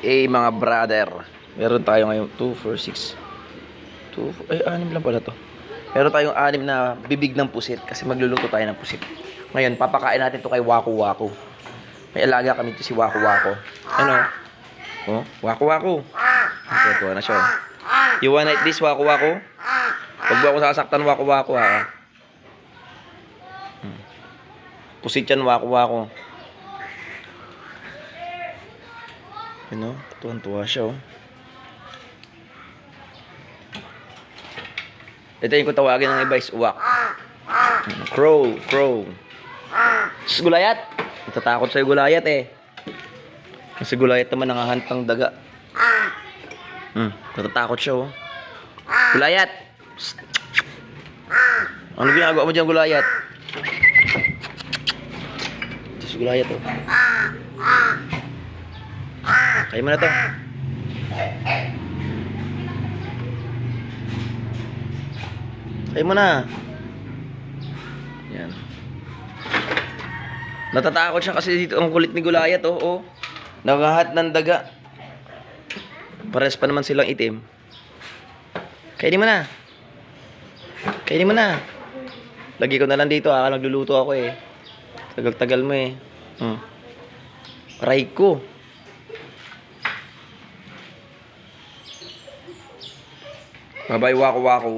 Mga brother. Meron tayo ngayon 2, 4, 6. 6 lang pala to. Meron tayong 6 na bibig ng pusit kasi magluluto tayo ng pusit. Ngayon, papakain natin to kay Waku Waku. May alaga kami to si Waku Waku. Ano? Oh, Waku Waku. Okay, tuwa na siya. You wanna eat this, Waku Waku? Huwag mo ako sasaktan, Waku Waku, ha? Pusit yan, Waku Waku. Ano? Tuwan-tuwa siya, oh. Ito yung kung tawagin ng iba is uwak. Crow, crow. Gulayat. Natatakot sa'yo gulayat, eh. Kasi gulayat naman nangahantang daga. Natatakot siya, oh. Gulayat. Psst. Ano ginagawa mo dyan, gulayat? Ito si gulayat, oh. Kaya mo na to. Kaya mo na. Yan. Natatakot siya kasi dito ang kulit ni gulayat, oh. Oh. Nakahat ng daga. Pares pa naman silang itim. Kainin mo na. Kainin mo na. Lagi ko na lang dito, nagluluto ako, eh. Tagal-tagal mo, eh. Aray ko. Bye-bye, Waku Waku.